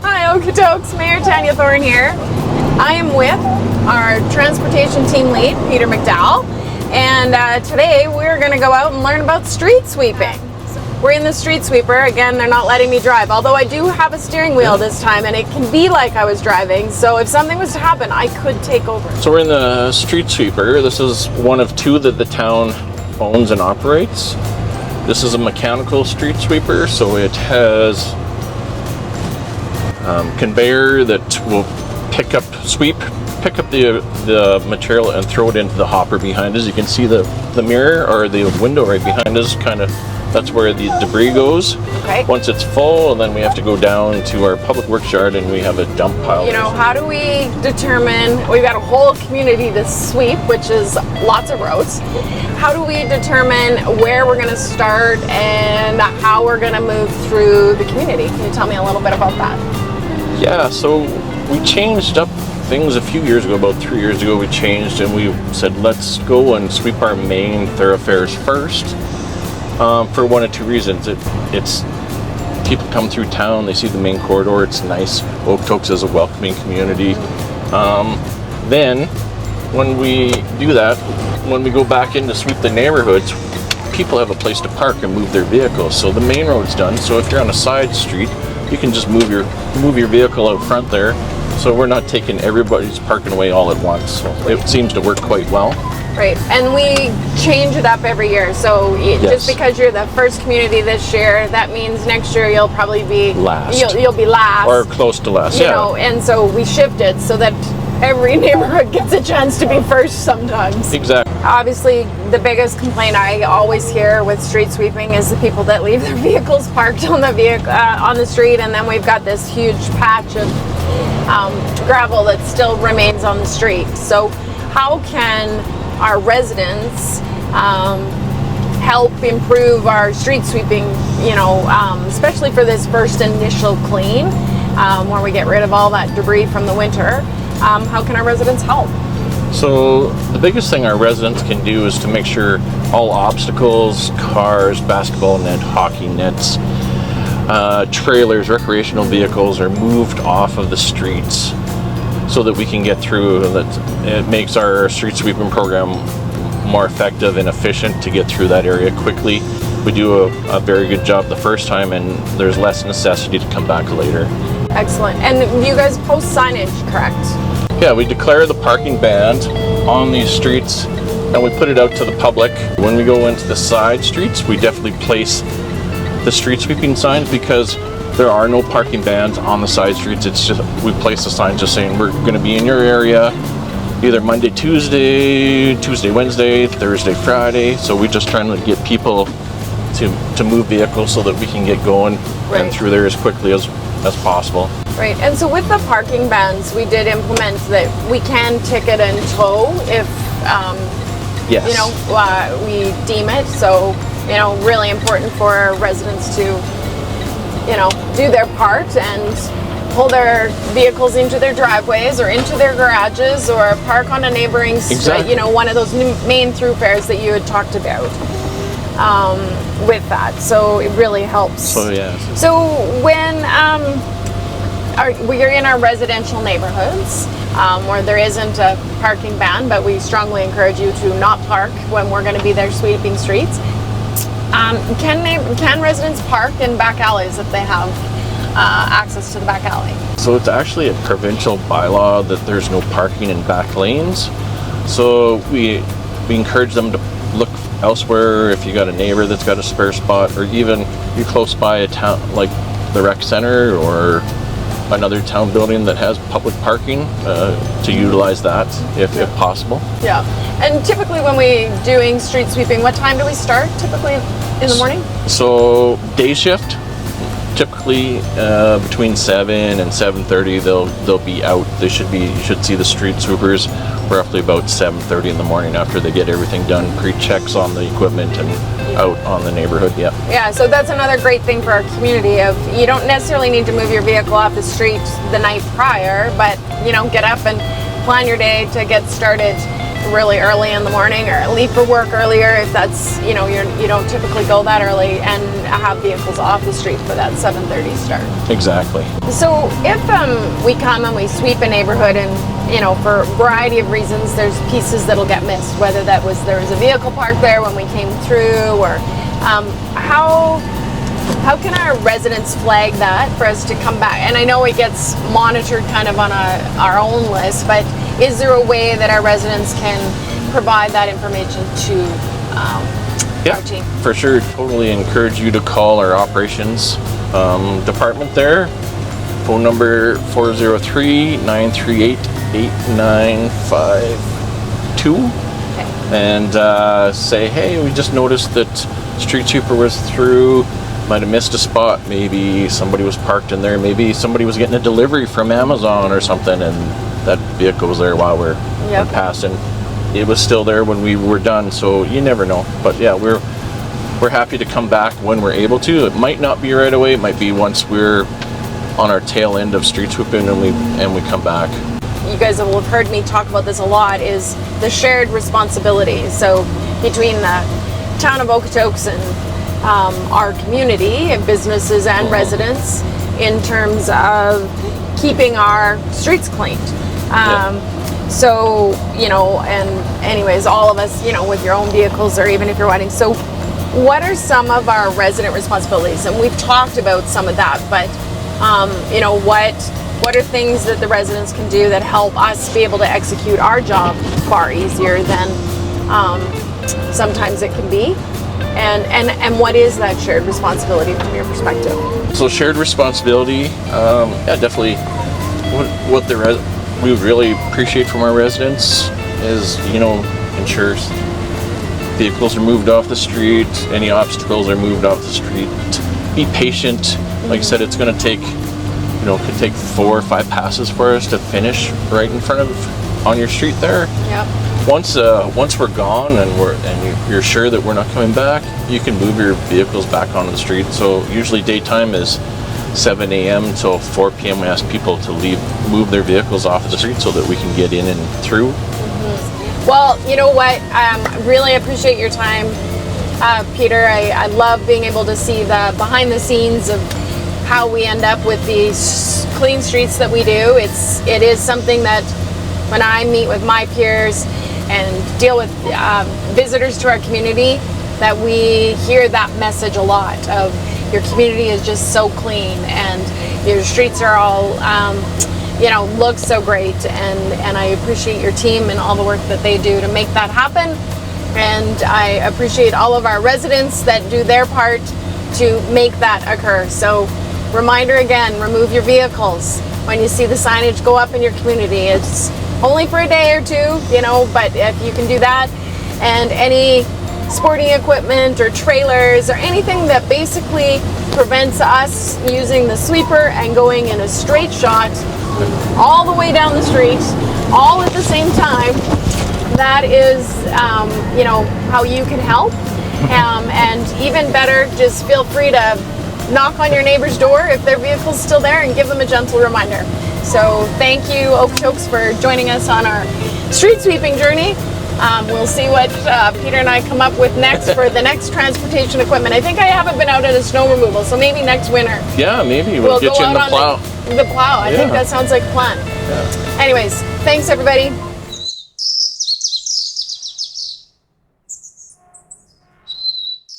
Hi, Okotoks. Mayor Tanya Thorn here. I am with our transportation team lead, Peter McDowell, and today we're going to go out and learn about street sweeping. We're in the street sweeper. Again, they're not letting me drive, although I do have a steering wheel this time, and it can be like I was driving, so if something was to happen, I could take over. So we're in the street sweeper. This is one of two that the town owns and operates. This is a mechanical street sweeper, so it has conveyor that will pick up the material and throw it into the hopper behind us. You can see the mirror or the window right behind us, that's where the debris goes. Okay. Once it's full, and then we have to go down to our public works yard and we have a dump pile. You know, how do we determine, we've got a whole community to sweep, which is lots of roads. How do we determine where we're gonna start and how we're gonna move through the community? Can you tell me a little bit about that? Yeah, so we changed up things a few years ago, about 3 years ago we changed, and we said let's go and sweep our main thoroughfares first. For one of two reasons. It's people come through town, they see the main corridor, it's nice. Okotoks is a welcoming community. Then when we do that, when we go back in to sweep the neighborhoods, people have a place to park and move their vehicles. So the main road's done, so if you're on a side street, you can just move your vehicle out front there, so we're not taking everybody's parking away all at once. So it seems to work quite well. Right, and we change it up every year, so just because you're the first community this year, that means next year you'll probably be last. You'll be last. Or close to last, you know, and so we shifted so that every neighborhood gets a chance to be first sometimes. Exactly. Obviously, the biggest complaint I always hear with street sweeping is the people that leave their vehicles parked on the street, and then we've got this huge patch of gravel that still remains on the street. So how can our residents help improve our street sweeping, especially for this first initial clean, where we get rid of all that debris from the winter? How can our residents help? So the biggest thing our residents can do is to make sure all obstacles, cars, basketball net, hockey nets, trailers, recreational vehicles are moved off of the streets so that we can get through. It makes our street sweeping program more effective and efficient to get through that area quickly. We do a very good job the first time, and there's less necessity to come back later. Excellent. And you guys post signage, correct? Yeah, we declare the parking ban on these streets and we put it out to the public. When we go into the side streets, we definitely place the street sweeping signs, because there are no parking bans on the side streets. It's just, we place a sign just saying we're going to be in your area either Monday, Tuesday, Wednesday, Thursday, Friday. So we're just trying to get people to move vehicles so that we can get going and through there as quickly as possible. Right, and so with the parking bans, we did implement that we can ticket and tow if yes. We deem it. So really important for our residents to do their part and pull their vehicles into their driveways or into their garages or park on a neighboring street, one of those main thoroughfares that you had talked about with that. So it really helps. So yeah. So when we are in our residential neighborhoods where there isn't a parking ban, but we strongly encourage you to not park when we're going to be there sweeping streets. Can residents park in back alleys if they have access to the back alley? So it's actually a provincial bylaw that there's no parking in back lanes. So we encourage them to look elsewhere if you got a neighbor that's got a spare spot, or even you're close by a town like the rec center or another town building that has public parking, to utilize that if possible. Yeah, and typically when we doing street sweeping, what time do we start typically in the morning? So day shift, typically between 7 and 7:30 they'll be out. You should see the street sweepers roughly about 7:30 in the morning after they get everything done, pre-checks on the equipment and out on the neighborhood. Yeah, so that's another great thing for our community. Of you don't necessarily need to move your vehicle off the street the night prior, but get up and plan your day to get started really early in the morning or leave for work earlier if that's, you know, you don't typically go that early, and have vehicles off the street for that 7:30 start. Exactly. So if we come and we sweep a neighborhood, and you know, for a variety of reasons, there's pieces that'll get missed, whether there was a vehicle parked there when we came through, or how can our residents flag that for us to come back? And I know it gets monitored kind of on our own list, but is there a way that our residents can provide that information to our team? For sure. Totally encourage you to call our operations department there. Phone number 403-938-8952. Okay. And say, hey, we just noticed that street sweeper was through, might have missed a spot, maybe somebody was parked in there, maybe somebody was getting a delivery from Amazon or something, and that vehicle was there while we're passing. It was still there when we were done, so you never know. But yeah, we're happy to come back when we're able to. It might not be right away, it might be once we're on our tail end of street sweeping and we come back. You guys will have heard me talk about this a lot, is the shared responsibility. So between the town of Okotoks and our community of businesses and residents, in terms of keeping our streets cleaned. So, you know, and anyways, all of us, you know, with your own vehicles, or even if you're riding. So what are some of our resident responsibilities? And we've talked about some of that, but you know, what are things that the residents can do that help us be able to execute our job far easier than sometimes it can be? And what is that shared responsibility from your perspective? So shared responsibility, definitely what we would really appreciate from our residents is, you know, ensure vehicles are moved off the street, any obstacles are moved off the street. Be patient. Like I said, it's going to take, you know, it could take 4 or 5 passes for us to finish right in front of on your street there. Yep. Once we're gone and you're sure that we're not coming back, you can move your vehicles back onto the street. So usually daytime is 7 a.m. till 4 p.m. We ask people to move their vehicles off the street so that we can get in and through. Mm-hmm. Well, you know what? Really appreciate your time, Peter. I love being able to see the behind the scenes of how we end up with these clean streets that we do. It is something that when I meet with my peers and deal with visitors to our community, that we hear that message a lot of your community is just so clean and your streets are all you know, look so great, and I appreciate your team and all the work that they do to make that happen. And I appreciate all of our residents that do their part to make that occur. So reminder again, remove your vehicles when you see the signage go up in your community. It's only for a day or two, you know, but if you can do that, and any sporting equipment or trailers or anything that basically prevents us using the sweeper and going in a straight shot all the way down the street, all at the same time, that is, you know, how you can help. And even better, just feel free to knock on your neighbor's door if their vehicle's still there and give them a gentle reminder. So thank you, Okotoks, for joining us on our street sweeping journey. We'll see what Peter and I come up with next for the next transportation equipment. I think I haven't been out in a snow removal, so maybe next winter. Yeah, maybe we'll get you in the plow. The plow. I think that sounds like a plan. Yeah. Anyways, thanks everybody.